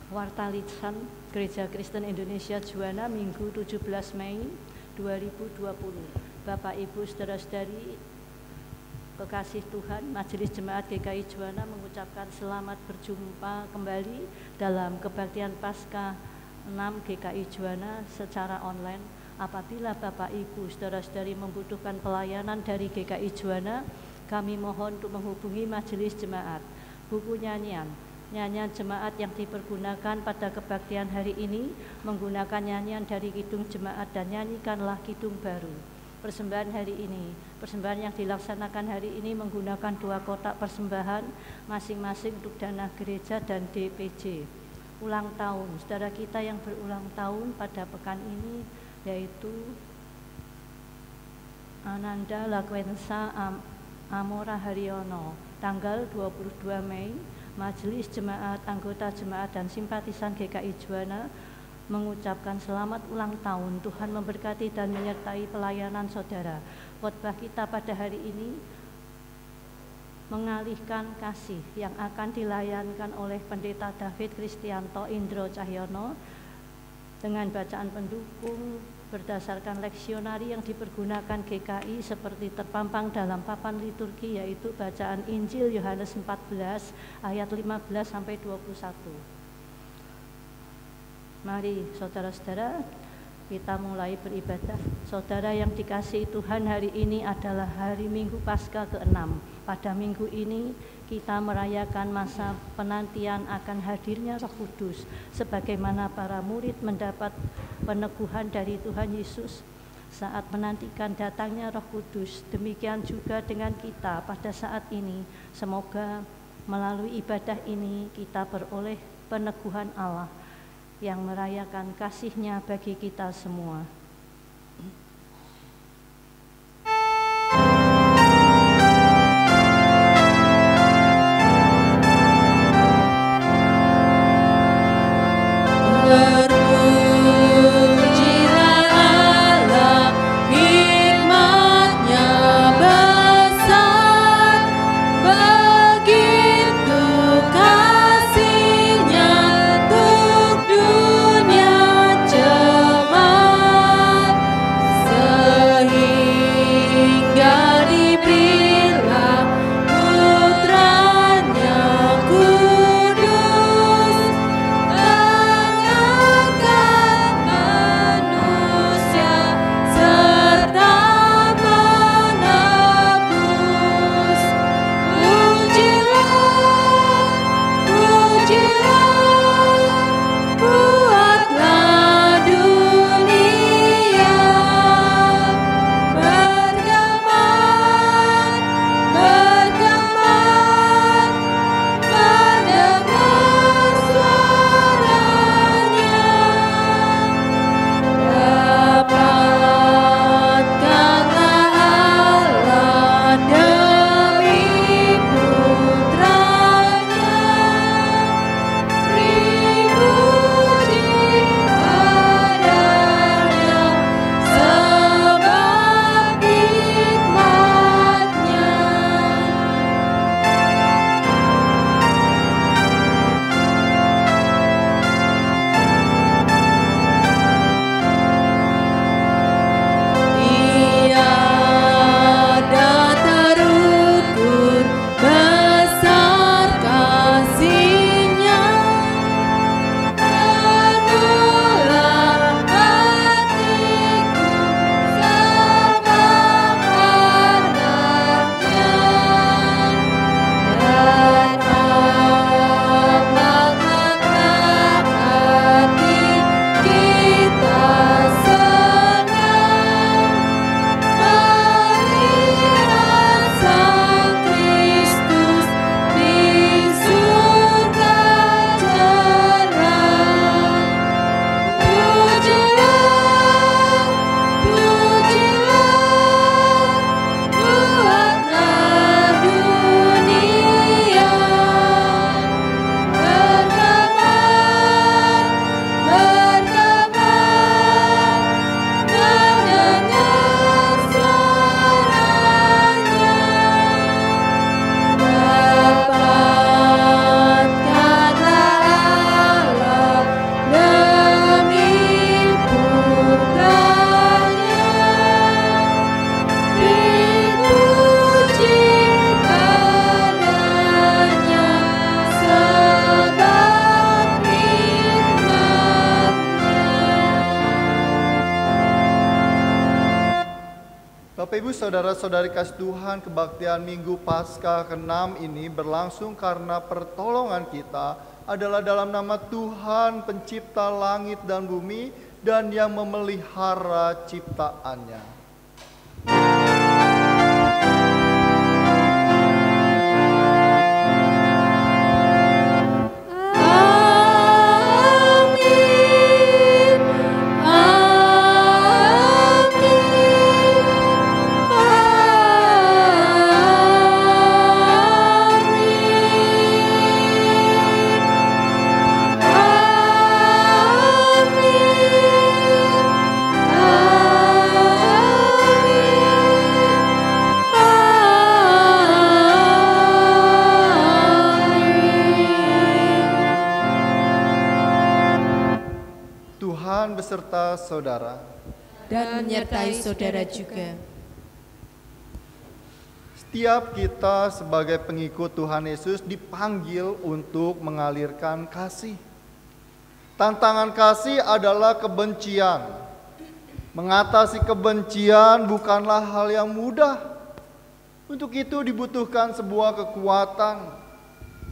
Warta Lisan Gereja Kristen Indonesia Juwana Minggu 17 Mei 2020. Bapak Ibu Saudara-saudari kekasih Tuhan, Majelis Jemaat GKI Juwana mengucapkan selamat berjumpa kembali dalam kebaktian Paskah 6 GKI Juwana secara online. Apabila Bapak Ibu Saudara-saudari membutuhkan pelayanan dari GKI Juwana, kami mohon untuk menghubungi Majelis Jemaat. Buku nyanyian jemaat yang dipergunakan pada kebaktian hari ini menggunakan nyanyian dari Kidung Jemaat dan Nyanyikanlah Kidung Baru. Persembahan hari ini, persembahan yang dilaksanakan hari ini menggunakan 2 kotak persembahan masing-masing untuk dana gereja dan DPJ. Ulang tahun, saudara kita yang berulang tahun pada pekan ini yaitu Ananda Lakwensa Amora Haryono, tanggal 22 Mei. Majelis Jemaat, anggota Jemaat dan simpatisan GKI Juwana mengucapkan selamat ulang tahun. Tuhan memberkati dan menyertai pelayanan saudara. Khotbah kita pada hari ini mengalihkan kasih yang akan dilayankan oleh Pendeta David Kristianto Indro Cahyono dengan bacaan pendukung berdasarkan leksionari yang dipergunakan GKI seperti terpampang dalam papan liturgi, yaitu bacaan Injil Yohanes 14 ayat 15 sampai 21. Mari saudara-saudara kita mulai beribadah. Saudara yang dikasihi Tuhan, hari ini adalah hari Minggu Paskah ke-6. Pada minggu ini kita merayakan masa penantian akan hadirnya Roh Kudus, sebagaimana para murid mendapat peneguhan dari Tuhan Yesus saat menantikan datangnya Roh Kudus. Demikian juga dengan kita pada saat ini. Semoga melalui ibadah ini kita beroleh peneguhan Allah yang merayakan kasih-Nya bagi kita semua. Dunia jemaat Bapak Ibu saudara-saudari kasih Tuhan, kebaktian Minggu Paskah ke-6 ini berlangsung karena pertolongan kita adalah dalam nama Tuhan pencipta langit dan bumi dan yang memelihara ciptaannya. Beserta saudara dan menyertai saudara juga. Setiap kita sebagai pengikut Tuhan Yesus dipanggil untuk mengalirkan kasih. Tantangan kasih adalah kebencian. Mengatasi kebencian bukanlah hal yang mudah. Untuk itu dibutuhkan sebuah kekuatan.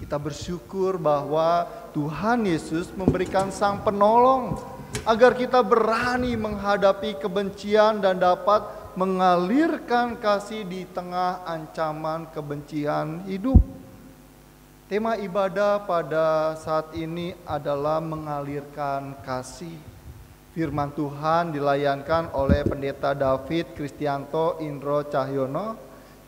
Kita bersyukur bahwa Tuhan Yesus memberikan Sang Penolong agar kita berani menghadapi kebencian dan dapat mengalirkan kasih di tengah ancaman kebencian hidup. Tema ibadah pada saat ini adalah mengalirkan kasih. Firman Tuhan dilayankan oleh Pendeta David Kristianto Indro Cahyono.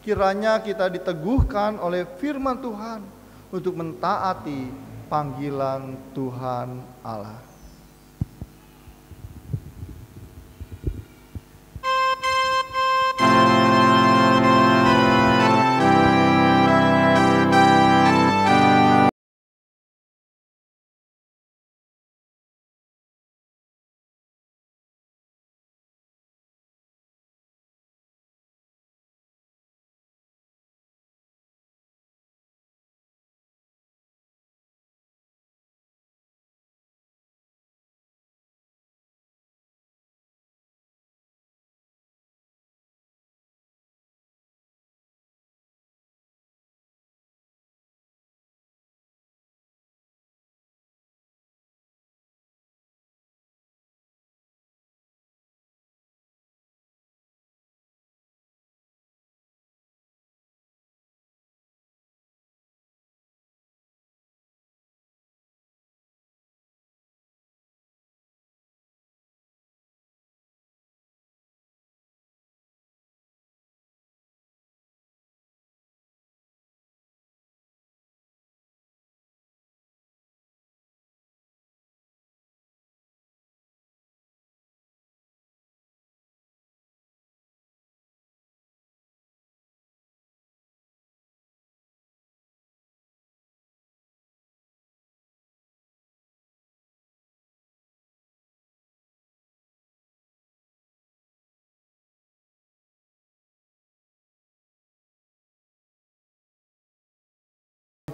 Kiranya kita diteguhkan oleh firman Tuhan untuk mentaati panggilan Tuhan Allah.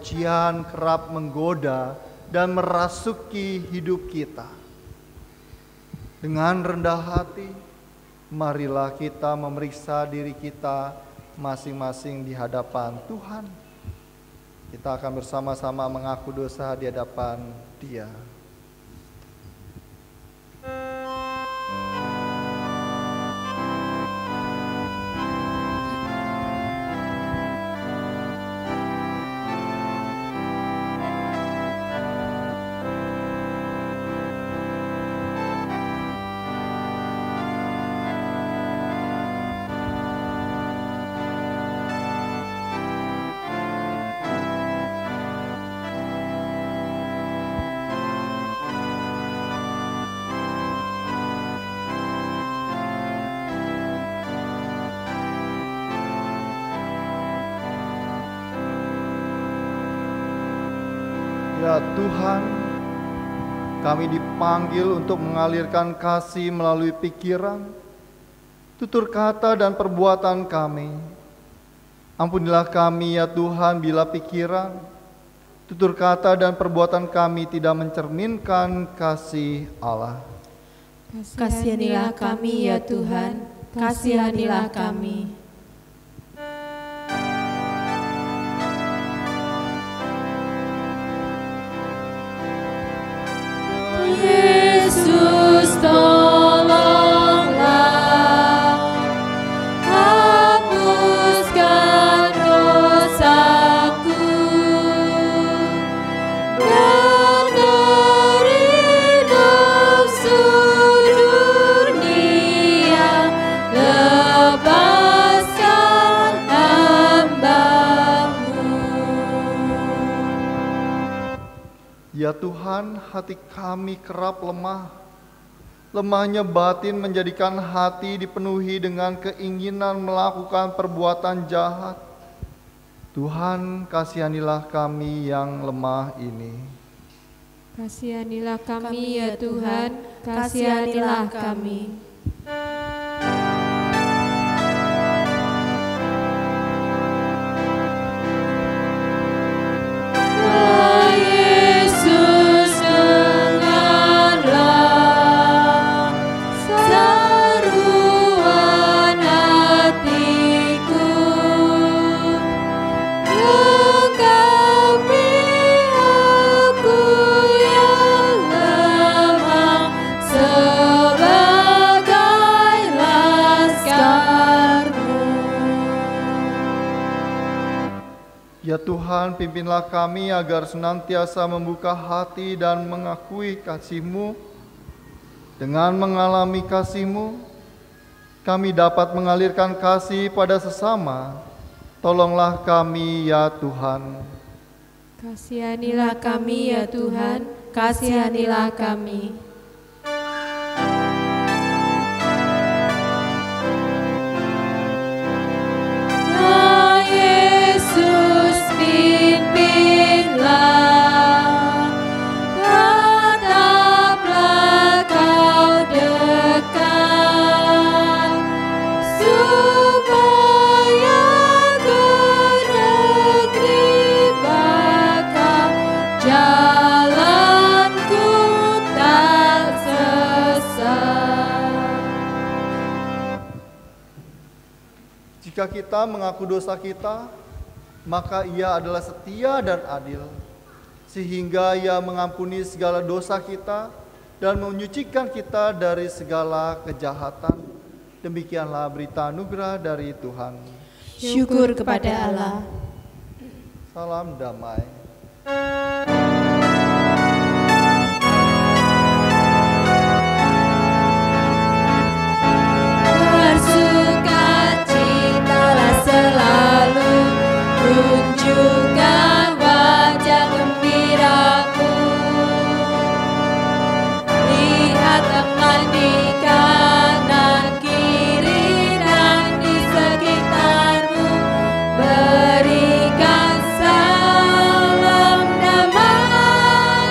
Kebencian kerap menggoda dan merasuki hidup kita. Dengan rendah hati, marilah kita memeriksa diri kita masing-masing di hadapan Tuhan. Kita akan bersama-sama mengaku dosa di hadapan Dia. Ya Tuhan, kami dipanggil untuk mengalirkan kasih melalui pikiran, tutur kata dan perbuatan kami. Ampunilah kami ya Tuhan bila pikiran, tutur kata dan perbuatan kami tidak mencerminkan kasih Allah. Kasihanilah kami ya Tuhan kasihanilah kami. Yesus, tolonglah, hapuskan dosaku, dan dari nafsu dunia, lepaskan hamba-Mu. Ya Tuhan, hati kami kerap lemah. Lemahnya batin menjadikan hati dipenuhi dengan keinginan melakukan perbuatan jahat. Tuhan, kasihanilah kami yang lemah ini. Kasihanilah kami ya Tuhan, kasihanilah kami. Ya Tuhan, pimpinlah kami agar senantiasa membuka hati dan mengakui kasih-Mu. Dengan mengalami kasih-Mu, kami dapat mengalirkan kasih pada sesama. Tolonglah kami ya Tuhan. Kasihanilah kami ya Tuhan, kasihanilah kami. Jika kita mengaku dosa kita, maka Ia adalah setia dan adil, sehingga Ia mengampuni segala dosa kita dan menyucikan kita dari segala kejahatan. Demikianlah berita anugerah dari Tuhan. Syukur kepada Allah. Salam damai. Selalu tunjukkan wajah gembiramu. Lihat teman di kanan kiri dan di sekitarmu. Berikan salam damai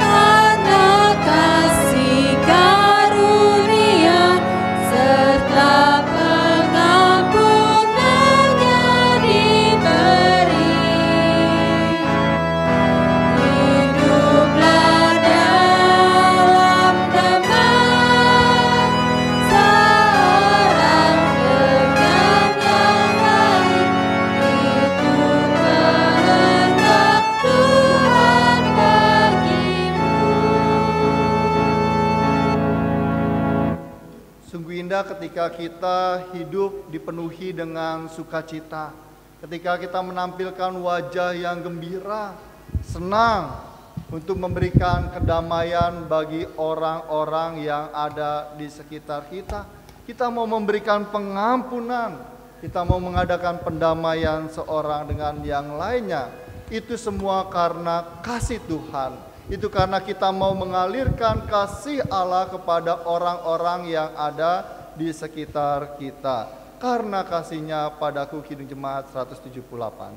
karena kasih karunia serta ketika kita hidup dipenuhi dengan sukacita, ketika kita menampilkan wajah yang gembira, senang untuk memberikan kedamaian bagi orang-orang yang ada di sekitar kita. Kita mau memberikan pengampunan, kita mau mengadakan pendamaian seorang dengan yang lainnya. Itu semua karena kasih Tuhan. Itu karena kita mau mengalirkan kasih Allah kepada orang-orang yang ada di sekitar kita. Karena kasih-Nya padaku, Kidung Jemaat 178.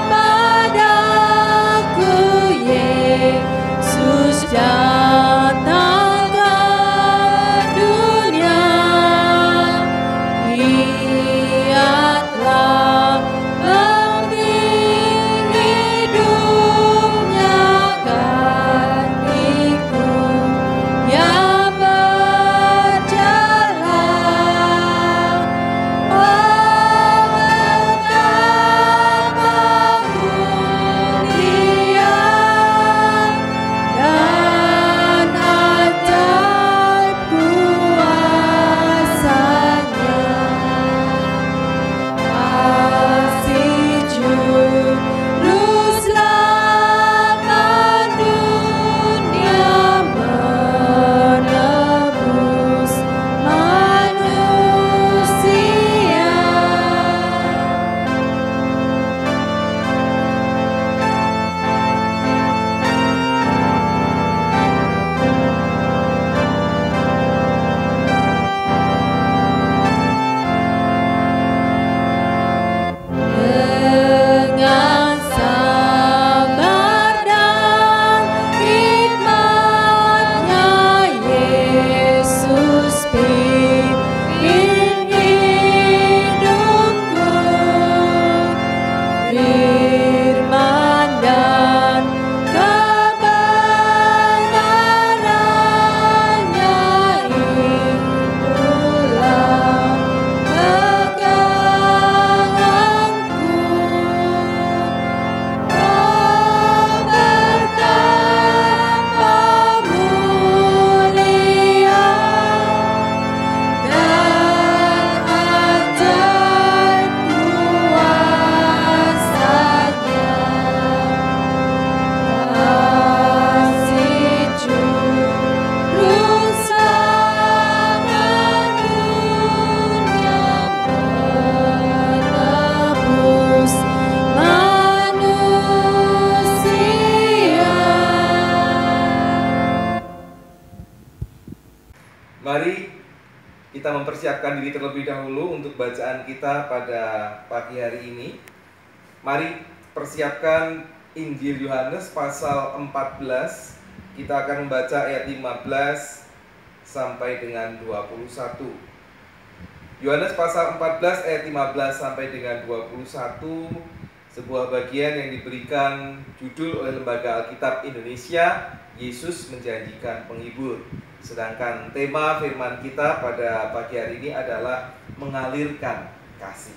Padaku, Yesus. mempersiapkan diri terlebih dahulu untuk bacaan kita pada pagi hari ini. Mari persiapkan Injil Yohanes pasal 14. Kita akan membaca ayat 15 sampai dengan 21. Yohanes pasal 14 ayat 15 sampai dengan 21, sebuah bagian yang diberikan judul oleh Lembaga Alkitab Indonesia, Yesus Menjanjikan Penghibur. Sedangkan tema firman kita pada pagi hari ini adalah mengalirkan kasih.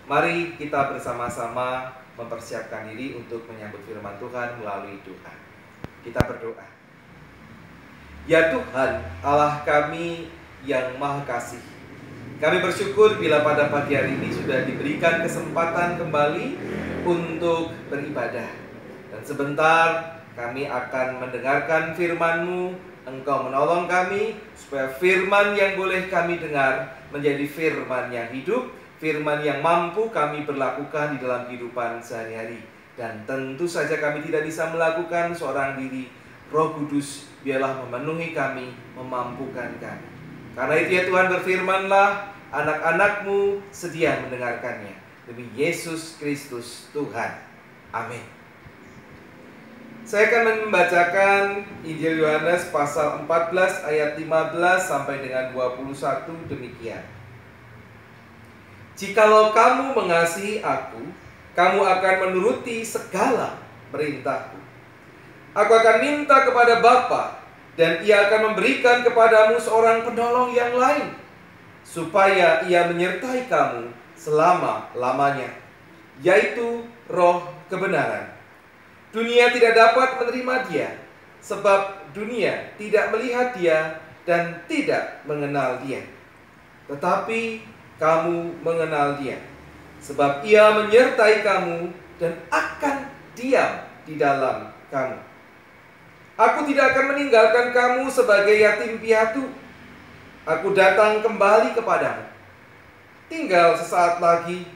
Mari kita bersama-sama mempersiapkan diri untuk menyambut firman Tuhan melalui doa. Kita berdoa. Ya Tuhan, Allah kami yang Maha Kasih, kami bersyukur bila pada pagi hari ini sudah diberikan kesempatan kembali untuk beribadah. Dan sebentar kami akan mendengarkan firman-Mu. Engkau menolong kami supaya firman yang boleh kami dengar menjadi firman yang hidup, firman yang mampu kami berlakukan di dalam kehidupan sehari-hari. Dan tentu saja kami tidak bisa melakukan seorang diri. Roh Kudus biarlah memenuhi kami, memampukan kami. Karena itu ya Tuhan, berfirmanlah, anak-anak-Mu sedia mendengarkannya. Demi Yesus Kristus Tuhan. Amin. Saya akan membacakan Injil Yohanes pasal 14 ayat 15 sampai dengan 21 demikian. Jikalau kamu mengasihi aku, kamu akan menuruti segala perintahku. Aku akan minta kepada Bapa, dan Ia akan memberikan kepadamu seorang penolong yang lain, supaya Ia menyertai kamu selama-lamanya, yaitu Roh kebenaran. Dunia tidak dapat menerima Dia, sebab dunia tidak melihat Dia dan tidak mengenal Dia. Tetapi kamu mengenal Dia, sebab Ia menyertai kamu dan akan diam di dalam kamu. Aku tidak akan meninggalkan kamu sebagai yatim piatu. Aku datang kembali kepadamu. Tinggal sesaat lagi,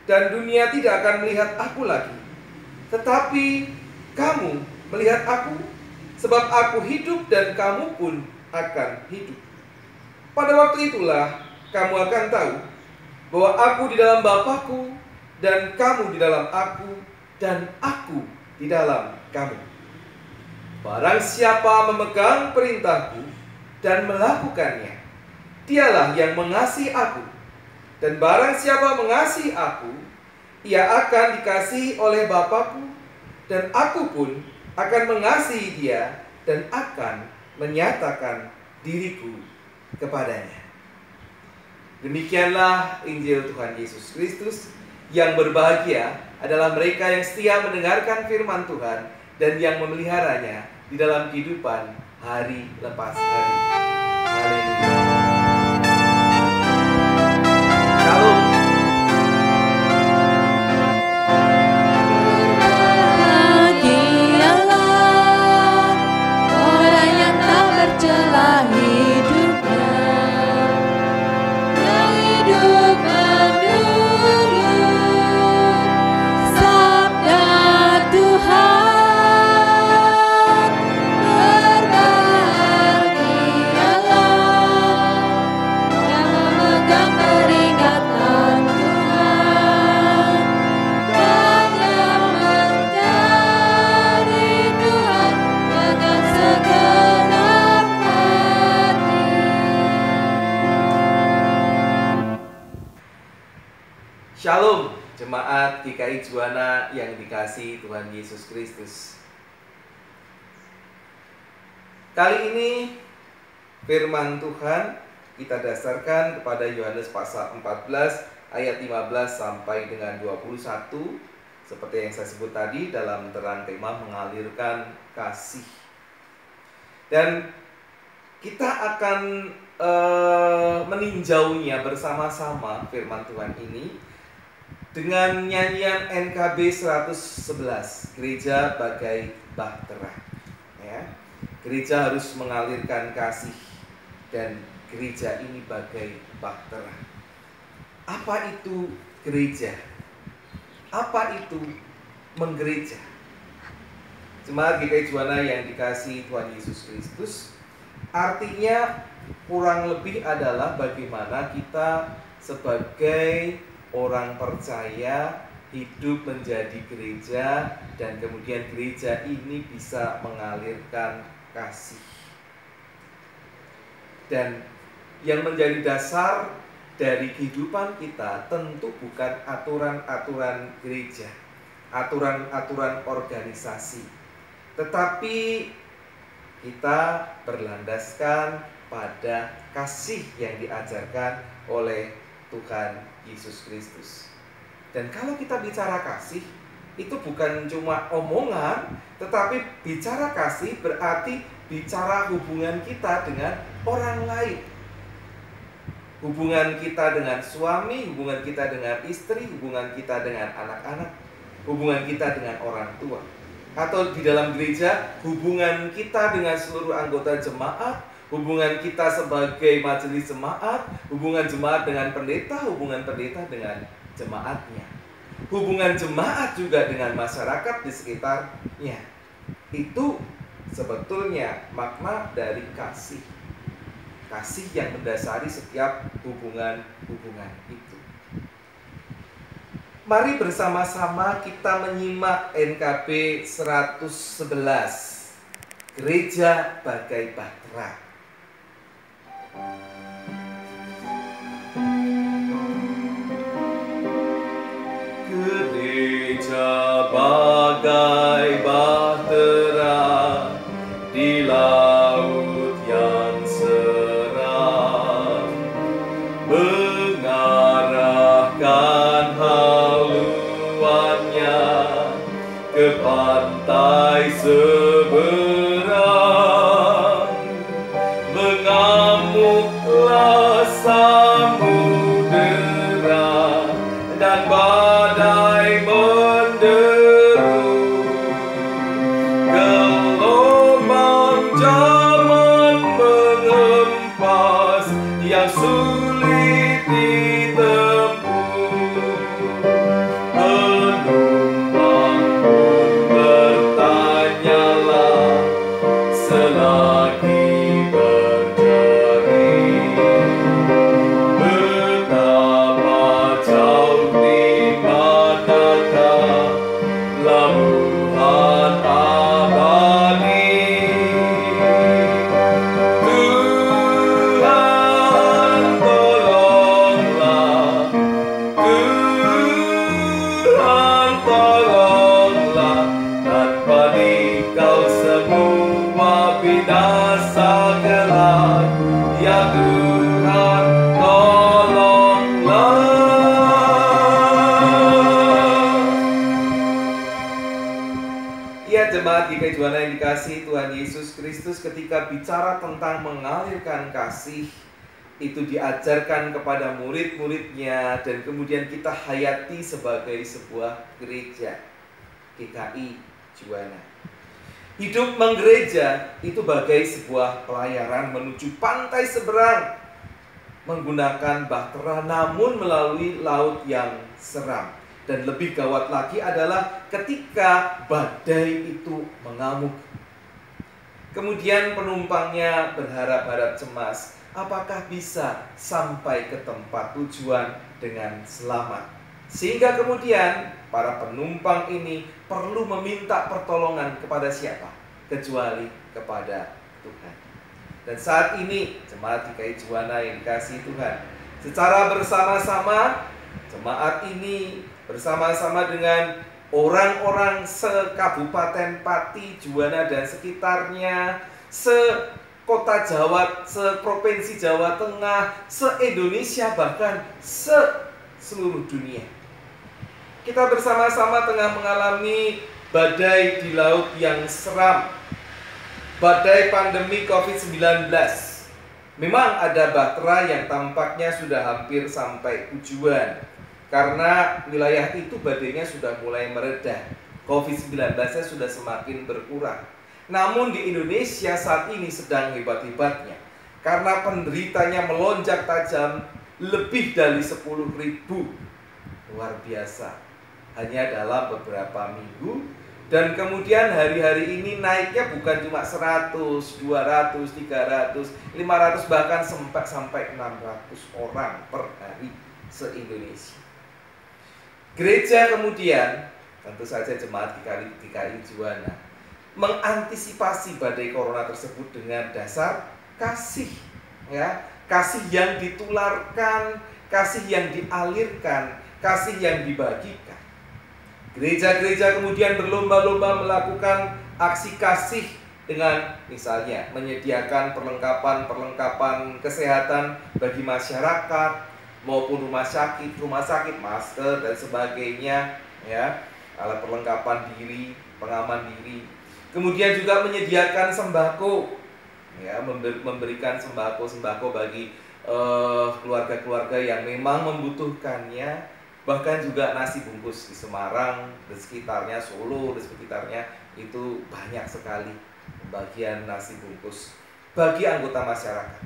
dan dunia tidak akan melihat aku lagi. Tetapi kamu melihat aku, sebab aku hidup dan kamu pun akan hidup. Pada waktu itulah kamu akan tahu bahwa aku di dalam Bapa-Ku, dan kamu di dalam aku, dan aku di dalam kamu. Barang siapa memegang perintahku dan melakukannya, dialah yang mengasihi aku. Dan barang siapa mengasihi aku, ia akan dikasihi oleh Bapa-Ku, dan aku pun akan mengasihi dia dan akan menyatakan diriku kepadanya. Demikianlah Injil Tuhan Yesus Kristus. Yang berbahagia adalah mereka yang setia mendengarkan firman Tuhan dan yang memeliharanya di dalam kehidupan hari lepas hari. Haleluya. Shalom. Shalom, jemaat GKI Juwana yang dikasihi Tuhan Yesus Kristus. Kali ini firman Tuhan kita dasarkan kepada Yohanes pasal 14 ayat 15 sampai dengan 21, seperti yang saya sebut tadi dalam terang tema mengalirkan kasih. Dan kita akan meninjaunya bersama-sama firman Tuhan ini dengan nyanyian NKB 111, Gereja Bagai Bahtera. Ya, gereja harus mengalirkan kasih dan gereja ini bagai bahtera. Apa itu gereja? Apa itu menggereja? Jemaat GKI Juwana yang dikasihi Tuhan Yesus Kristus, Artinya kurang lebih adalah bagaimana kita sebagai orang percaya hidup menjadi gereja, dan kemudian gereja ini bisa mengalirkan kasih. Dan yang menjadi dasar dari kehidupan kita tentu bukan aturan-aturan gereja, aturan-aturan organisasi, tetapi kita berlandaskan pada kasih yang diajarkan oleh Tuhan Yesus Kristus. Dan kalau kita bicara kasih, itu bukan cuma omongan, tetapi bicara kasih berarti bicara hubungan kita dengan orang lain. Hubungan kita dengan suami, hubungan kita dengan istri, hubungan kita dengan anak-anak, hubungan kita dengan orang tua. Atau di dalam gereja, hubungan kita dengan seluruh anggota jemaat, hubungan kita sebagai majelis jemaat, hubungan jemaat dengan pendeta, hubungan pendeta dengan jemaatnya, hubungan jemaat juga dengan masyarakat di sekitarnya. Itu sebetulnya makna dari kasih. Kasih yang mendasari setiap hubungan-hubungan itu. Mari bersama-sama kita menyimak NKB 111, Gereja Bagai Bahtera. Gereja bagai bahtera di laut yang seram, mengarahkan haluannya ke pantai seberang. Mengamuklah samudera dan badai menderu. Gelombang zaman mengempas yang sulit ditempuh. Penumpang pun bertanyalah selagi berjaring, betapa jauh di manakah labuhan abadi. Tuhan tolonglah, Tuhan tolonglah, tanpa Dikau semua binasa gelap. Ya Tuhan tolonglah. Ya jemaat GKI Juwana yang dikasihi Tuhan Yesus Kristus, ketika bicara tentang mengalirkan kasih, itu diajarkan kepada murid-muridnya dan kemudian kita hayati sebagai sebuah gereja GKI Juwana. Hidup menggereja itu bagai sebuah pelayaran menuju pantai seberang, menggunakan bahtera namun melalui laut yang seram. Dan lebih gawat lagi adalah ketika badai itu mengamuk. Kemudian penumpangnya berharap-harap cemas, apakah bisa sampai ke tempat tujuan dengan selamat. Sehingga kemudian para penumpang ini perlu meminta pertolongan kepada siapa? Kecuali kepada Tuhan. Dan saat ini jemaat GKI Juwana yang dikasihi Tuhan, secara bersama-sama jemaat ini bersama-sama dengan orang-orang sekabupaten Pati, Juwana dan sekitarnya, sekota Jawa, seprovinsi Jawa Tengah, se-Indonesia, bahkan seluruh dunia. Kita bersama-sama tengah mengalami badai di laut yang seram, badai pandemi COVID-19. Memang ada bahtera yang tampaknya sudah hampir sampai tujuan, karena wilayah itu badainya sudah mulai meredah, COVID-19-nya sudah semakin berkurang. Namun di Indonesia saat ini sedang hebat-hebatnya, karena penderitanya melonjak tajam lebih dari 10.000. Luar biasa. Hanya dalam beberapa minggu Dan kemudian hari-hari ini naiknya bukan cuma 100, 200, 300, 500, bahkan sampai 600 orang per hari se-Indonesia. Gereja kemudian, tentu saja jemaat GKI Juwana, mengantisipasi badai corona tersebut dengan dasar kasih, ya, kasih yang ditularkan, kasih yang dialirkan, kasih yang dibagikan. Gereja-gereja kemudian berlomba-lomba melakukan aksi kasih dengan misalnya menyediakan perlengkapan kesehatan bagi masyarakat maupun rumah sakit, masker dan sebagainya, ya, alat perlengkapan diri, pengaman diri. Kemudian juga menyediakan sembako, ya, memberikan sembako bagi keluarga-keluarga yang memang membutuhkannya. Bahkan juga nasi bungkus di Semarang dan sekitarnya, Solo dan sekitarnya, itu banyak sekali pembagian nasi bungkus bagi anggota masyarakat.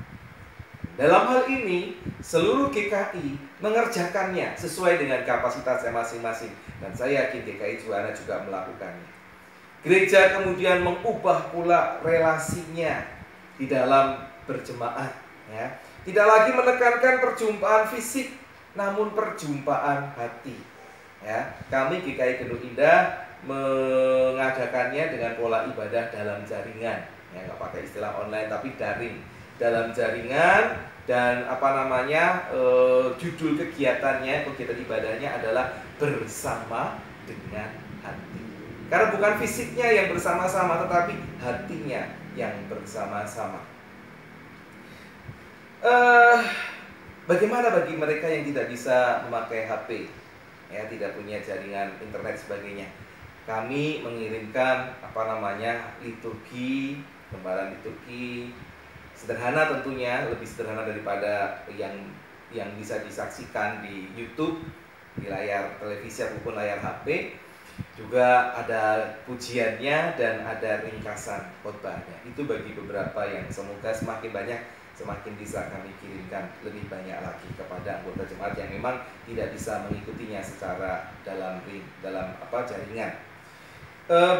Dalam hal ini, seluruh GKI mengerjakannya sesuai dengan kapasitasnya masing-masing, dan saya yakin GKI Juwana juga melakukannya. Gereja kemudian mengubah pula relasinya di dalam berjemaat, ya. Tidak lagi menekankan perjumpaan fisik, namun perjumpaan hati, ya. Kami GKI Gedung Indah mengadakannya dengan pola ibadah dalam jaringan, ya, nggak pakai istilah online tapi daring, dalam jaringan. Dan judul kegiatan ibadahnya adalah bersama dengan hati, karena bukan fisiknya yang bersama-sama tetapi hatinya yang bersama-sama. Bagaimana bagi mereka yang tidak bisa memakai HP, ya, tidak punya jaringan internet sebagainya? Kami mengirimkan liturgi, lembaran liturgi sederhana, tentunya lebih sederhana daripada yang bisa disaksikan di YouTube, di layar televisi ataupun layar HP. Juga ada pujiannya dan ada ringkasan khotbahnya. Itu bagi beberapa yang semoga semakin banyak, semakin bisa kami kirimkan lebih banyak lagi kepada anggota jemaat yang memang tidak bisa mengikutinya secara dalam jaringan.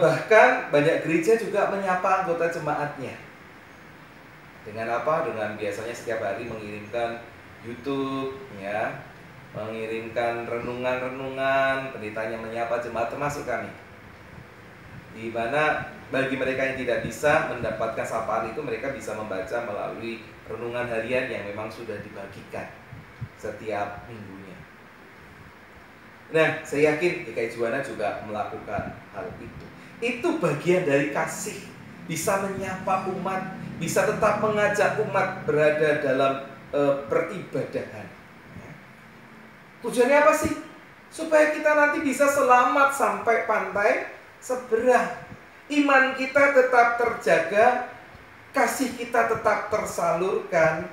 Bahkan banyak gereja juga menyapa anggota jemaatnya dengan dengan biasanya setiap hari mengirimkan YouTube, ya, mengirimkan renungan-renungan, pendetanya menyapa jemaat termasuk kami. Di mana bagi mereka yang tidak bisa mendapatkan sapaan itu, mereka bisa membaca melalui renungan harian yang memang sudah dibagikan setiap minggunya. Nah, saya yakin GKI Juwana juga melakukan hal itu. Itu bagian dari kasih, bisa menyapa umat, bisa tetap mengajak umat berada dalam peribadahan. Tujuannya apa sih? Supaya kita nanti bisa selamat sampai pantai seberang. Iman kita tetap terjaga, kasih kita tetap tersalurkan,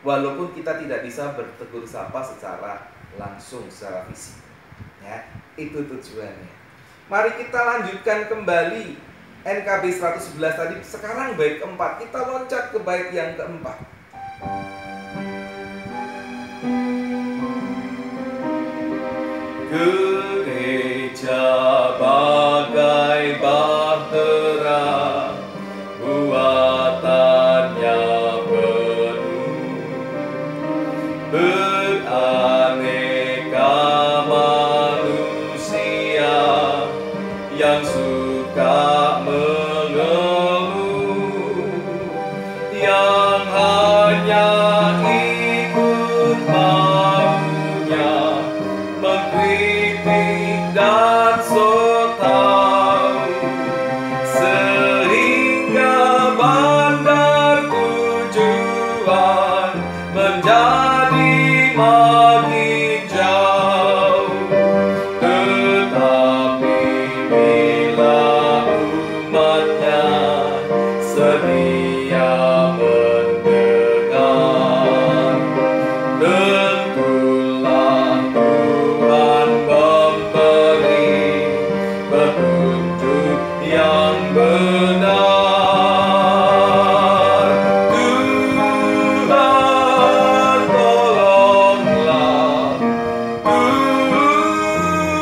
walaupun kita tidak bisa bertegur sapa secara langsung, secara fisik, ya. Itu tujuannya. Mari kita lanjutkan kembali NKB 111 tadi. Sekarang bait keempat, kita loncat ke bait yang keempat. Gereja bagai bahtera, buatannya penuh beraneka manusia yang suka mengeluh, yang hanya ikut maunya, mengkritik dan so tahu, sehingga bandar tujuan menjadi makin jauh. Tetapi bila umatnya sedia mendengar, tentulah Tuhan memberi petunjuk yang benar. Tuhan tolonglah,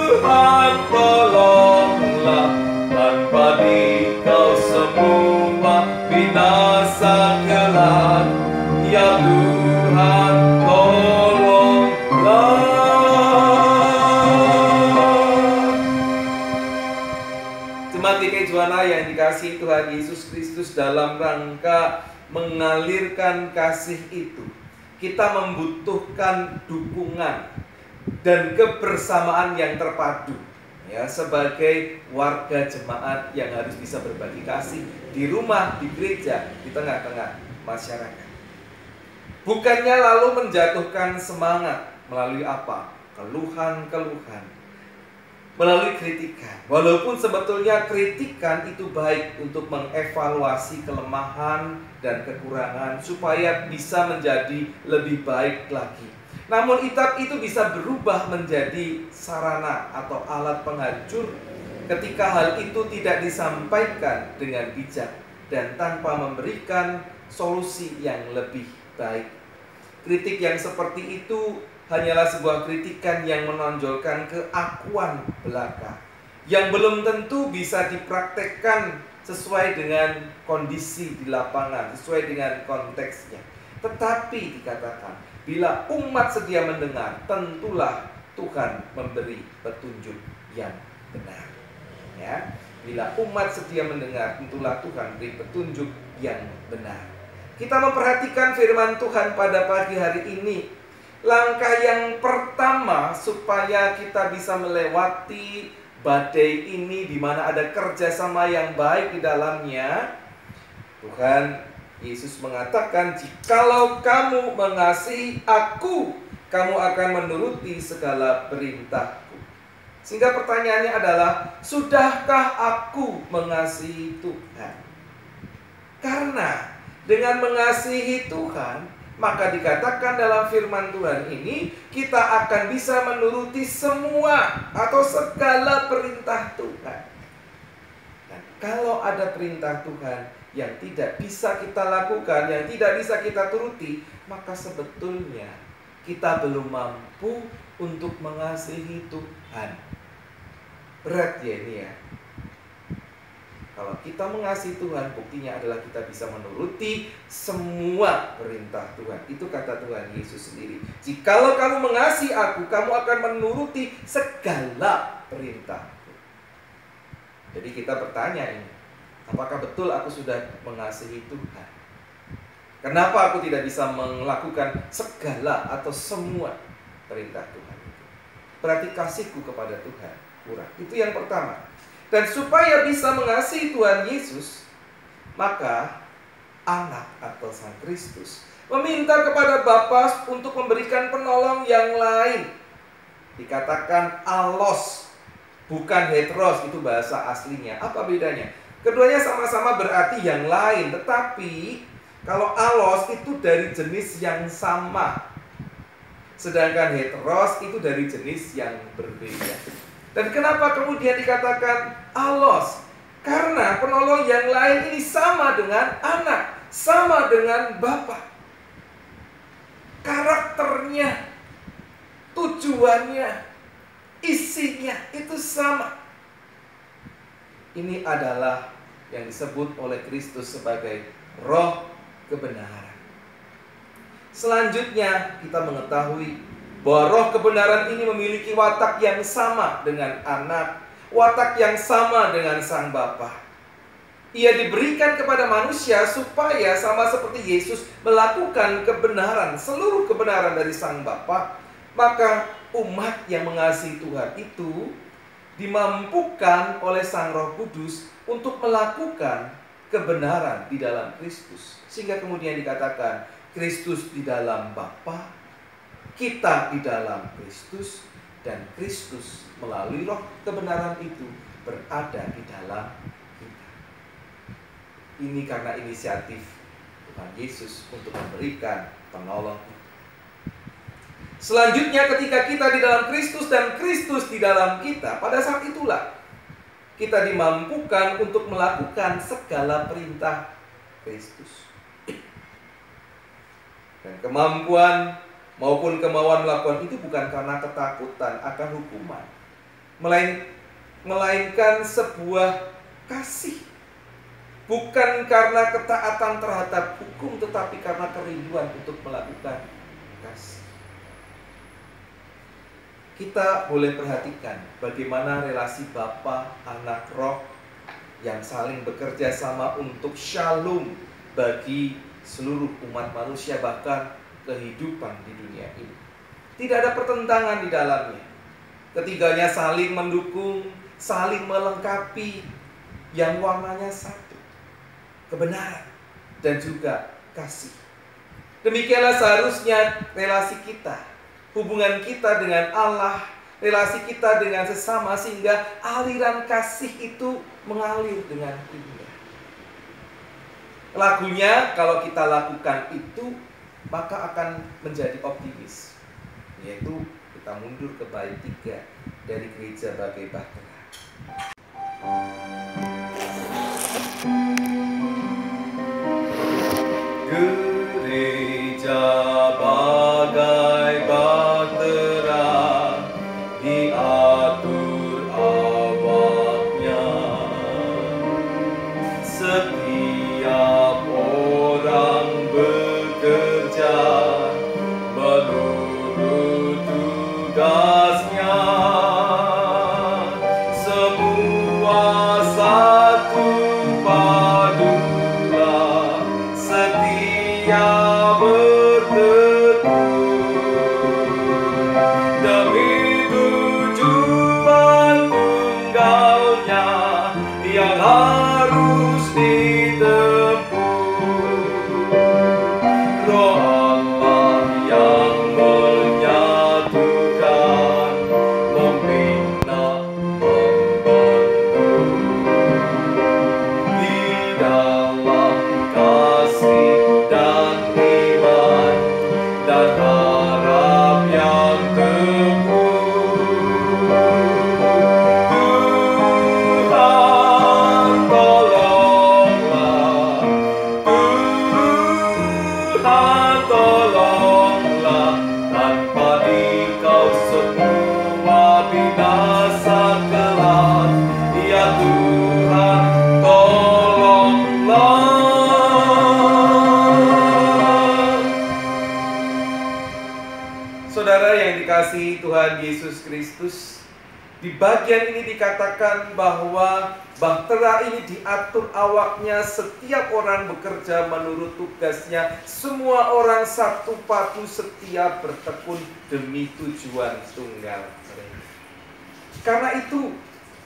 Tuhan tolonglah, dan Juana yang dikasihi Tuhan Yesus Kristus, dalam rangka mengalirkan kasih itu, kita membutuhkan dukungan dan kebersamaan yang terpadu, ya, sebagai warga jemaat yang harus bisa berbagi kasih di rumah, di gereja, di tengah-tengah masyarakat. Bukannya lalu menjatuhkan semangat melalui apa? Keluhan-keluhan, melalui kritikan. Walaupun sebetulnya kritikan itu baik untuk mengevaluasi kelemahan dan kekurangan supaya bisa menjadi lebih baik lagi. Namun itu bisa berubah menjadi sarana atau alat penghancur ketika hal itu tidak disampaikan dengan bijak dan tanpa memberikan solusi yang lebih baik. Kritik yang seperti itu hanyalah sebuah kritikan yang menonjolkan keakuan belaka, yang belum tentu bisa dipraktekkan sesuai dengan kondisi di lapangan, sesuai dengan konteksnya. Tetapi dikatakan, bila umat sedia mendengar, tentulah Tuhan memberi petunjuk yang benar. Ya, bila umat sedia mendengar, tentulah Tuhan beri petunjuk yang benar. Kita memperhatikan firman Tuhan pada pagi hari ini. Langkah yang pertama supaya kita bisa melewati badai ini, di mana ada kerjasama yang baik di dalamnya, Tuhan Yesus mengatakan, jikalau kamu mengasihi aku, kamu akan menuruti segala perintahku. Sehingga pertanyaannya adalah, sudahkah aku mengasihi Tuhan? Karena dengan mengasihi Tuhan, maka dikatakan dalam firman Tuhan ini, kita akan bisa menuruti semua atau segala perintah Tuhan. Dan kalau ada perintah Tuhan yang tidak bisa kita lakukan, yang tidak bisa kita turuti, maka sebetulnya kita belum mampu untuk mengasihi Tuhan. Berat ya ini ya. Kalau kita mengasihi Tuhan, buktinya adalah kita bisa menuruti semua perintah Tuhan. Itu kata Tuhan Yesus sendiri. Jikalau kamu mengasihi aku, kamu akan menuruti segala perintahku. Jadi kita bertanya ini, apakah betul aku sudah mengasihi Tuhan? Kenapa aku tidak bisa melakukan segala atau semua perintah Tuhan itu? Berarti kasihku kepada Tuhan kurang. Itu yang pertama. Dan supaya bisa mengasihi Tuhan Yesus, maka anak atau Sang Kristus meminta kepada Bapa untuk memberikan penolong yang lain. Dikatakan allos, bukan heteros, itu bahasa aslinya. Apa bedanya? Keduanya sama-sama berarti yang lain, tetapi kalau allos itu dari jenis yang sama, sedangkan heteros itu dari jenis yang berbeda. Dan kenapa kemudian dikatakan allos? Karena penolong yang lain ini sama dengan anak, sama dengan Bapa. Karakternya, tujuannya, isinya itu sama. Ini adalah yang disebut oleh Kristus sebagai roh kebenaran. Selanjutnya kita mengetahui bahwa roh kebenaran ini memiliki watak yang sama dengan anak, watak yang sama dengan Sang Bapa. Ia diberikan kepada manusia supaya sama seperti Yesus melakukan kebenaran, seluruh kebenaran dari Sang Bapa. Maka umat yang mengasihi Tuhan itu dimampukan oleh Sang Roh Kudus untuk melakukan kebenaran di dalam Kristus. Sehingga kemudian dikatakan Kristus di dalam Bapa, kita di dalam Kristus, dan Kristus melalui roh kebenaran itu berada di dalam kita. Ini karena inisiatif Tuhan Yesus untuk memberikan penolong itu. Selanjutnya ketika kita di dalam Kristus dan Kristus di dalam kita, pada saat itulah kita dimampukan untuk melakukan segala perintah Kristus. Dan kemampuan maupun kemauan melakukan itu bukan karena ketakutan akan hukuman, melainkan sebuah kasih. Bukan karena ketaatan terhadap hukum, tetapi karena kerinduan untuk melakukan kasih. Kita boleh perhatikan bagaimana relasi Bapa, Anak, Roh yang saling bekerja sama untuk shalom bagi seluruh umat manusia, bahkan kehidupan di dunia ini. Tidak ada pertentangan di dalamnya. Ketiganya saling mendukung, saling melengkapi, yang warnanya satu, kebenaran dan juga kasih. Demikianlah seharusnya relasi kita, hubungan kita dengan Allah, relasi kita dengan sesama, sehingga aliran kasih itu mengalir dengan indah. Lagunya, kalau kita lakukan itu, maka akan menjadi optimis, yaitu kita mundur ke bait 3 dari Gereja Bagai Bahtera. Gereja bagai bahtera, diatur awaknya, setiap orang bekerja menurut tugasnya, semua satu padulah setia berteduh demi tujuan tunggalnya yang harus ditempuh. Roh Allah yang menyatukan, membina, membantu di dalam kasih dan iman dan harap yang teguh. Tuhan tolonglah, Tuhan tolonglah, tanpa Dikau semua binasa kelak. Ya Tuhan tolonglah. Saudara yang dikasihi Tuhan Yesus Kristus, di bagian ini dikatakan bahwa bahtera ini diatur awaknya, setiap orang bekerja menurut tugasnya, semua orang satu padu setia bertekun demi tujuan tunggal mereka. Karena itu,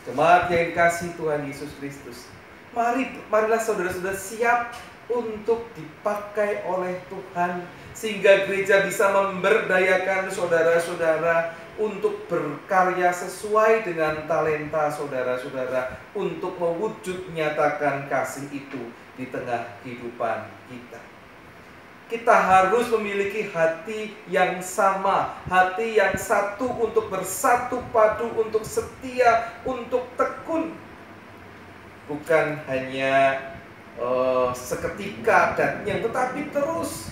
jemaat yang dikasihi Tuhan Yesus Kristus, marilah saudara-saudara siap untuk dipakai oleh Tuhan, sehingga gereja bisa memberdayakan saudara-saudara untuk berkarya sesuai dengan talenta saudara-saudara, untuk mewujud nyatakan kasih itu di tengah kehidupan kita. Kita harus memiliki hati yang sama, hati yang satu, untuk bersatu padu, untuk setia, untuk tekun. Bukan hanya seketika datang, tetapi terus.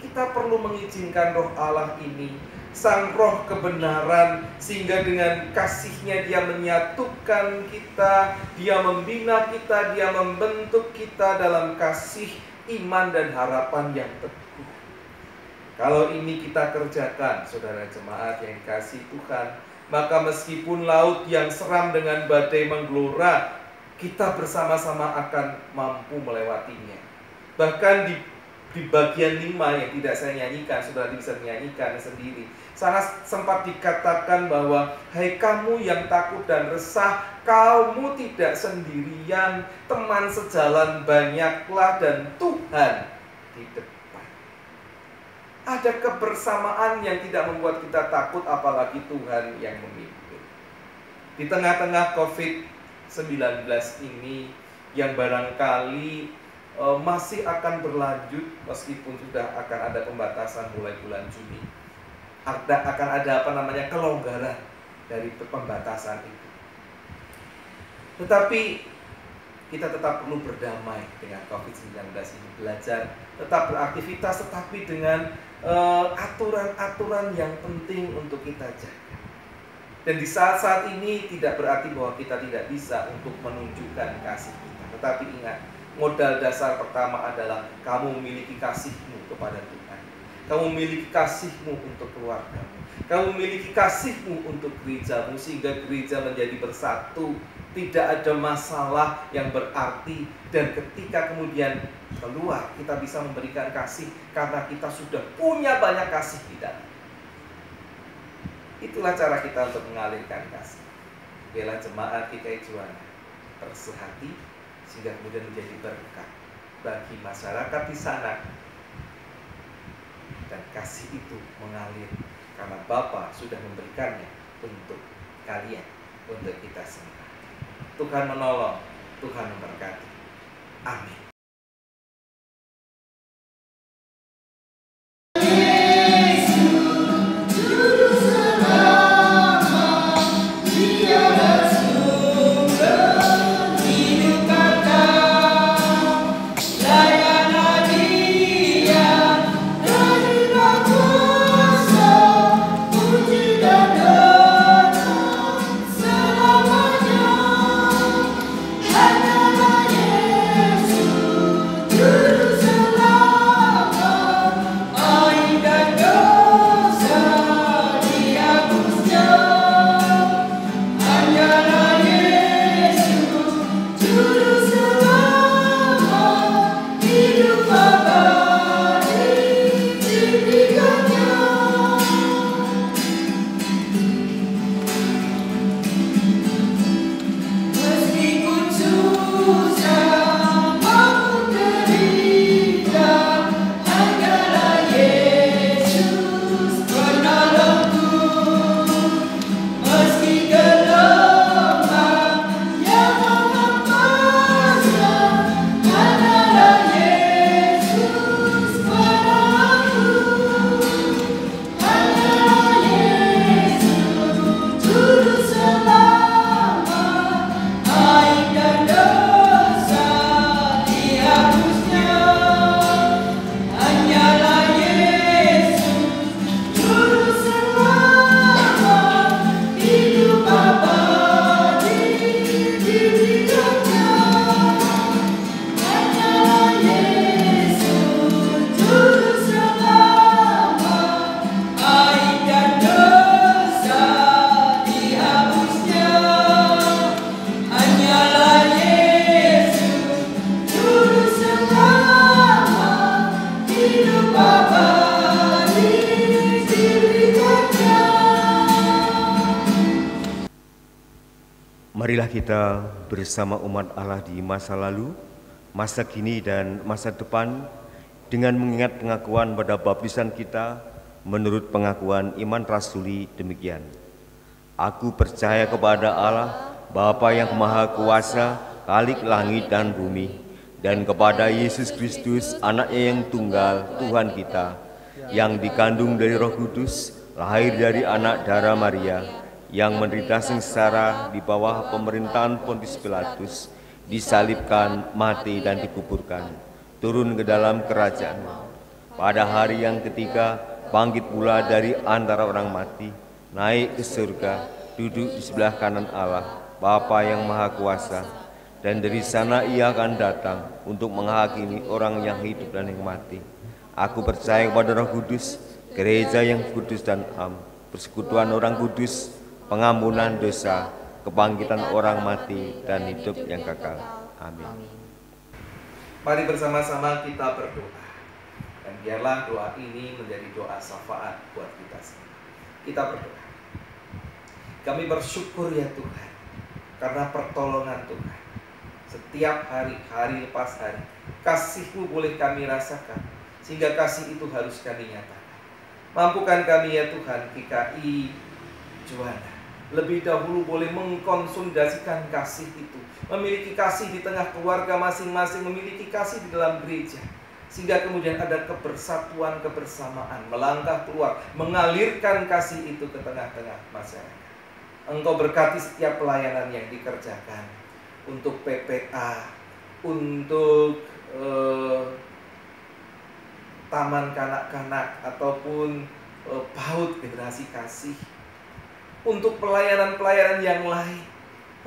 Kita perlu mengizinkan Roh Allah ini, Sang Roh kebenaran, sehingga dengan kasih-Nya Dia menyatukan kita, Dia membina kita, Dia membentuk kita dalam kasih, iman dan harapan yang teguh. Kalau ini kita kerjakan, saudara jemaat yang dikasihi Tuhan, maka meskipun laut yang seram dengan badai menggelora, kita bersama-sama akan mampu melewatinya. Bahkan di bagian 5 yang tidak saya nyanyikan, saudara bisa menyanyikan sendiri, sangat sempat dikatakan bahwa, hai kamu yang takut dan resah, kamu tidak sendirian, teman sejalan banyaklah dan Tuhan di depan. Ada kebersamaan yang tidak membuat kita takut, apalagi Tuhan yang memimpin. Di tengah-tengah COVID-19 ini, yang barangkali masih akan berlanjut, meskipun sudah akan ada pembatasan mulai bulan Juni, akan ada kelonggaran dari pembatasan itu. Tetapi kita tetap perlu berdamai dengan COVID-19 ini, belajar tetap beraktivitas, tetapi dengan aturan-aturan yang penting untuk kita jaga. Dan di saat-saat ini tidak berarti bahwa kita tidak bisa untuk menunjukkan kasih kita, tetapi ingat, modal dasar pertama adalah kamu memiliki kasihmu kepada Tuhan. Kamu memiliki kasih-Mu untuk keluarga-Mu. Kamu memiliki kasih-Mu untuk gereja-Mu, sehingga gereja menjadi bersatu. Tidak ada masalah yang berarti. Dan ketika kemudian keluar, kita bisa memberikan kasih karena kita sudah punya banyak kasih di dalam. Itulah cara kita untuk mengalirkan kasih. Biarlah jemaat GKI Juwana bersehati sehingga kemudian menjadi berkat bagi masyarakat di sana. Dan kasih itu mengalir karena Bapa sudah memberikannya untuk kalian, untuk kita semua. Tuhan menolong, Tuhan memberkati. Amin. Marilah kita bersama umat Allah di masa lalu, masa kini dan masa depan dengan mengingat pengakuan pada baptisan kita menurut pengakuan iman rasuli demikian. Aku percaya kepada Allah, Bapa yang Maha Kuasa, Khalik langit dan bumi, dan kepada Yesus Kristus, Anaknya yang tunggal, Tuhan kita, yang dikandung dari Roh Kudus, lahir dari anak darah Maria, yang menderita sengsara di bawah pemerintahan Pontius Pilatus, disalibkan, mati dan dikuburkan, turun ke dalam kerajaan. Pada hari yang ketiga, bangkit pula dari antara orang mati, naik ke surga, duduk di sebelah kanan Allah, Bapa yang Maha Kuasa, dan dari sana Ia akan datang untuk menghakimi orang yang hidup dan yang mati. Aku percaya kepada Roh Kudus, gereja yang kudus dan am, persekutuan orang kudus, pengampunan dosa, kebangkitan orang mati, dan hidup yang kekal. Amin. Mari bersama-sama kita berdoa. Dan biarlah doa ini menjadi doa syafaat buat kita semua. Kita berdoa. Kami bersyukur ya Tuhan, karena pertolongan Tuhan. Setiap hari, hari lepas hari, kasih-Mu boleh kami rasakan, sehingga kasih itu harus kami nyatakan. Mampukan kami ya Tuhan, GKI Juwana lebih dahulu boleh mengkonsolidasikan kasih itu, memiliki kasih di tengah keluarga masing-masing, memiliki kasih di dalam gereja, sehingga kemudian ada kebersatuan, kebersamaan, melangkah keluar, mengalirkan kasih itu ke tengah-tengah masyarakat. Engkau berkati setiap pelayanan yang dikerjakan untuk PPA, untuk taman kanak-kanak ataupun PAUD generasi kasih, untuk pelayanan-pelayanan yang lain.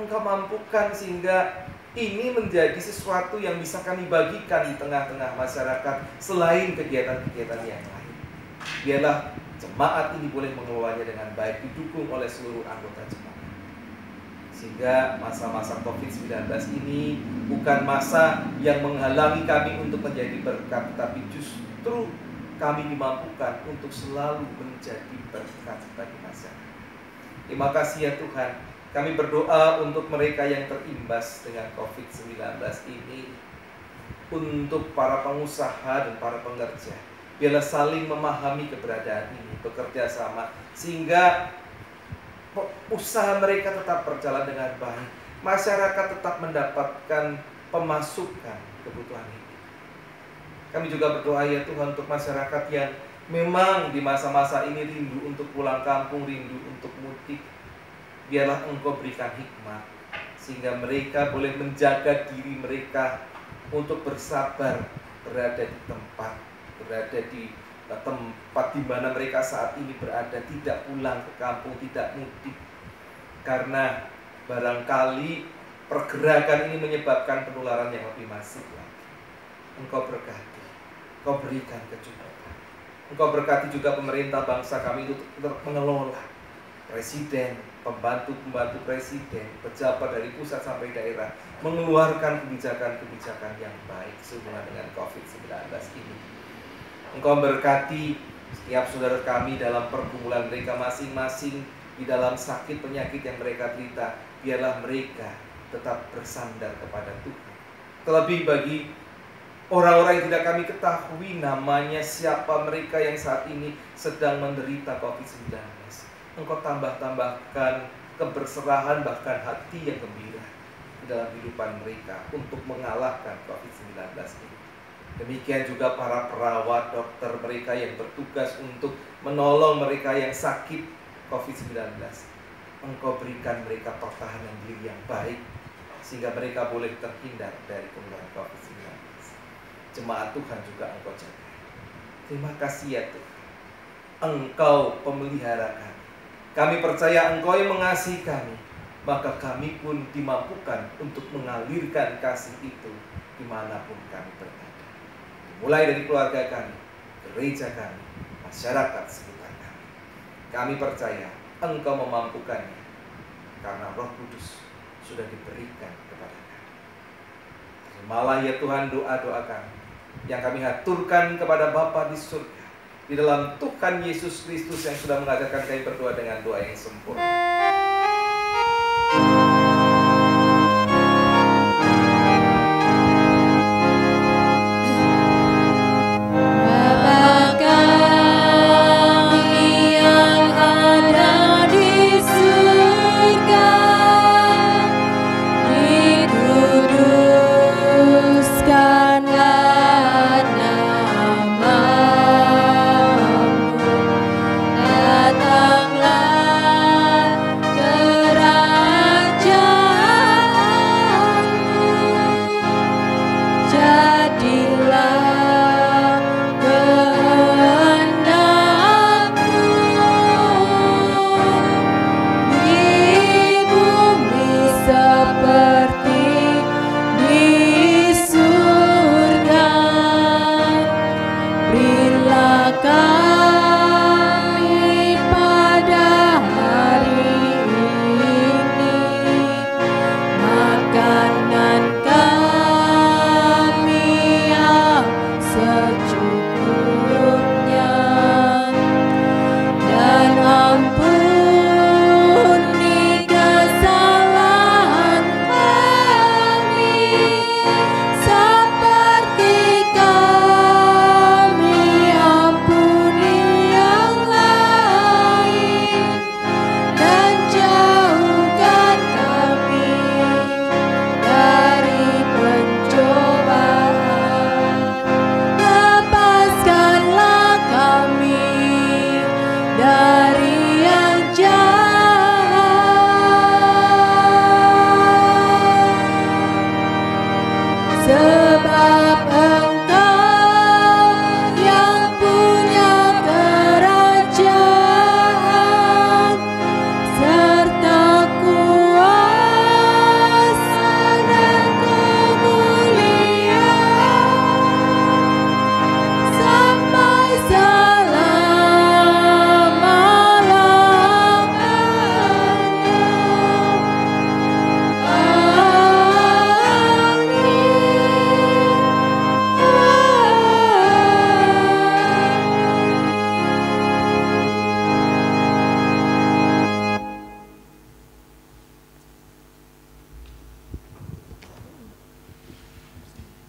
Engkau mampukan sehingga ini menjadi sesuatu yang bisa kami bagikan di tengah-tengah masyarakat selain kegiatan-kegiatan yang lain. biarlah jemaat ini boleh mengelolanya dengan baik, didukung oleh seluruh anggota jemaat. Sehingga masa-masa COVID-19 ini bukan masa yang menghalangi kami untuk menjadi berkat, tapi justru kami dimampukan untuk selalu menjadi berkat bagi masyarakat. Terima kasih ya Tuhan. Kami berdoa untuk mereka yang terimbas dengan COVID-19 ini, untuk para pengusaha dan para pengerja. Biarlah saling memahami keberadaan ini, bekerja sama, sehingga usaha mereka tetap berjalan dengan baik. Masyarakat tetap mendapatkan pemasukan kebutuhan hidup. Kami juga berdoa ya Tuhan untuk masyarakat yang memang di masa-masa ini rindu untuk pulang kampung, rindu untuk mudik. Biarlah Engkau berikan hikmat, sehingga mereka boleh menjaga diri mereka untuk bersabar berada di tempat di mana mereka saat ini berada, tidak pulang ke kampung, tidak mudik. Karena barangkali pergerakan ini menyebabkan penularan yang lebih masif lagi. Engkau berkati, Engkau berikan kecukupan. Engkau berkati juga pemerintah bangsa kami untuk mengelola, presiden, pembantu-pembantu presiden, pejabat dari pusat sampai daerah, mengeluarkan kebijakan-kebijakan yang baik sehubungan dengan COVID-19 ini. Engkau berkati setiap saudara kami dalam pergumulan mereka masing-masing, di dalam sakit penyakit yang mereka derita. Biarlah mereka tetap bersandar kepada Tuhan. Terlebih bagi orang-orang yang tidak kami ketahui namanya, siapa mereka yang saat ini sedang menderita COVID-19. Engkau tambahkan keberserahan, bahkan hati yang gembira di dalam kehidupan mereka untuk mengalahkan COVID-19 ini. Demikian juga para perawat, dokter mereka yang bertugas untuk menolong mereka yang sakit COVID-19. Engkau berikan mereka pertahanan diri yang baik, sehingga mereka boleh terhindar dari penularan COVID-19. Jemaat Tuhan juga Engkau jaga. Terima kasih ya Tuhan. Engkau pemelihara kami. Kami percaya Engkau yang mengasihi kami, maka kami pun dimampukan untuk mengalirkan kasih itu dimanapun kami berada. Mulai dari keluarga kami, gereja kami, masyarakat sekitar kami. Kami percaya Engkau memampukannya, karena Roh Kudus sudah diberikan kepada kami. Terimalah ya Tuhan doa-doa kami, yang kami haturkan kepada Bapa di surga, di dalam Tuhan Yesus Kristus yang sudah mengajarkan kami berdoa dengan doa yang sempurna. Datanglah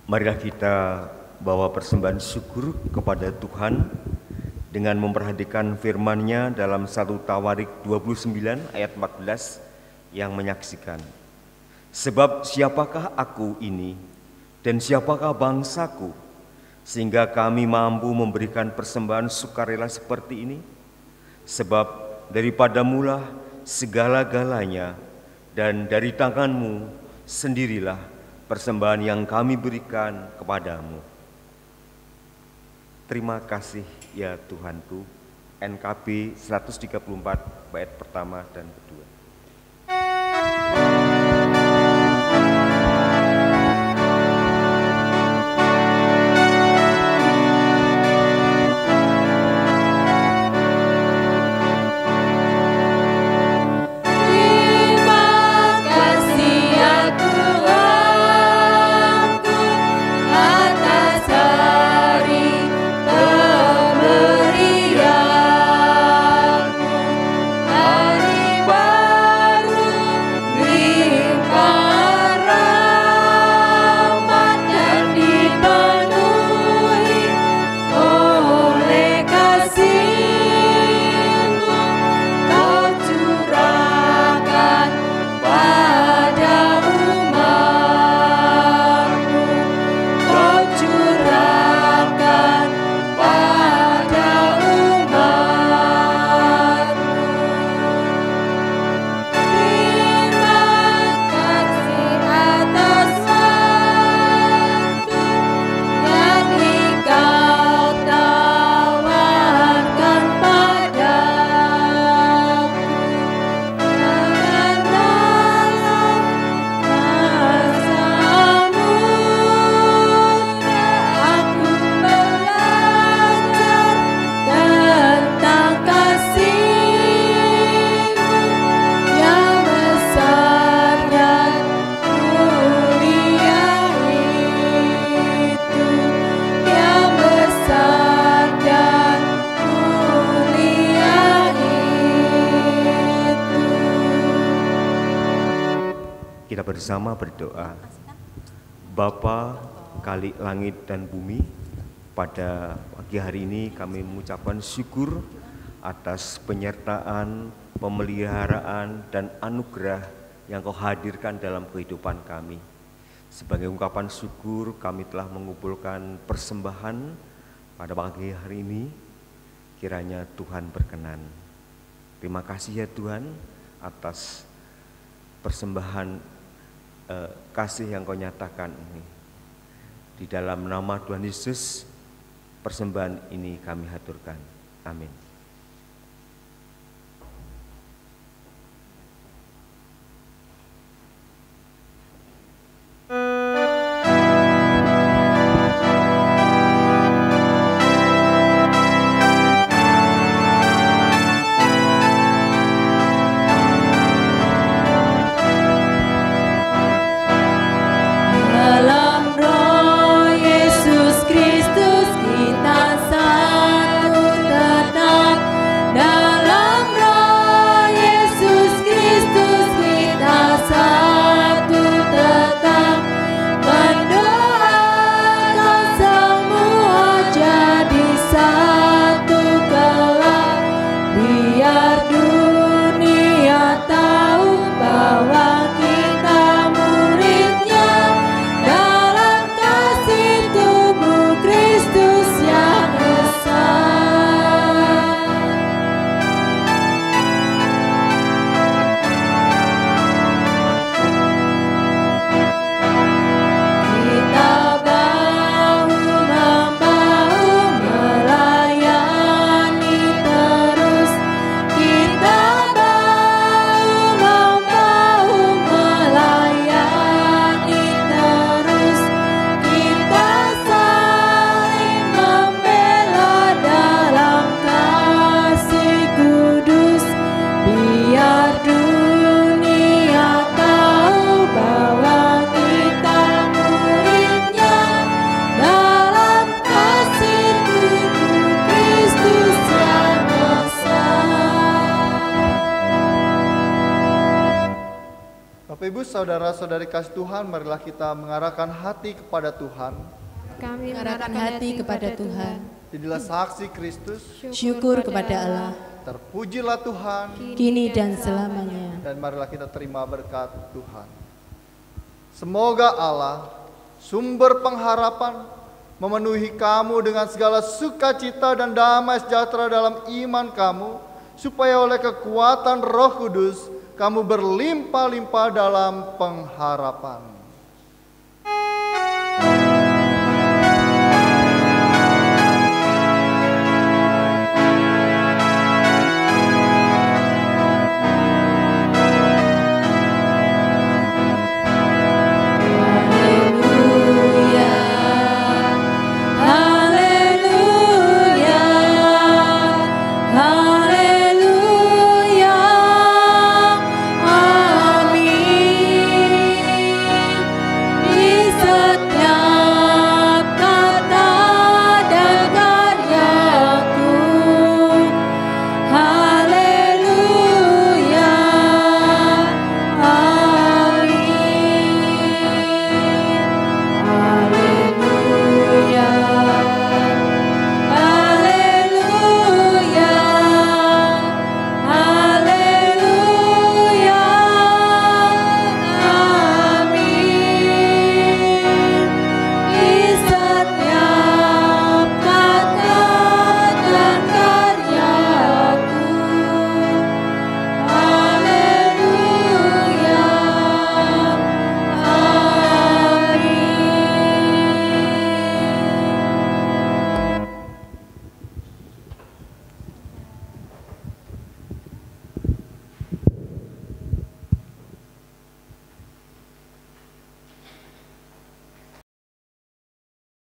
Marilah kita bawa persembahan syukur kepada Tuhan dengan memperhatikan firman-Nya dalam 1 Tawarik 29 ayat 14 yang menyaksikan, sebab siapakah aku ini dan siapakah bangsaku, sehingga kami mampu memberikan persembahan sukarela seperti ini? Sebab daripadamulah segala-galanya, dan dari tanganmu sendirilah persembahan yang kami berikan kepadamu. Terima kasih ya Tuhanku. NKB 134 bait pertama dan kedua. Bersama berdoa. Bapa kali langit dan bumi, pada pagi hari ini kami mengucapkan syukur atas penyertaan, pemeliharaan, dan anugerah yang Kau hadirkan dalam kehidupan kami. Sebagai ungkapan syukur, kami telah mengumpulkan persembahan pada pagi hari ini. Kiranya Tuhan berkenan. Terima kasih ya Tuhan atas persembahan kasih yang Kau nyatakan ini. Di dalam nama Tuhan Yesus, persembahan ini kami haturkan. Amin. Yesus Kristus kita satu tetap. Bapak Ibu, saudara-saudari kasih Tuhan, marilah kita mengarahkan hati kepada Tuhan. Kami mengarahkan hati kepada Tuhan. Jadilah saksi Kristus, Syukur kepada Allah, terpujilah Tuhan, kini dan selamanya. dan marilah kita terima berkat Tuhan. Semoga Allah, sumber pengharapan, memenuhi kamu dengan segala sukacita dan damai sejahtera dalam iman kamu, supaya oleh kekuatan Roh Kudus kamu berlimpah-limpah dalam pengharapan.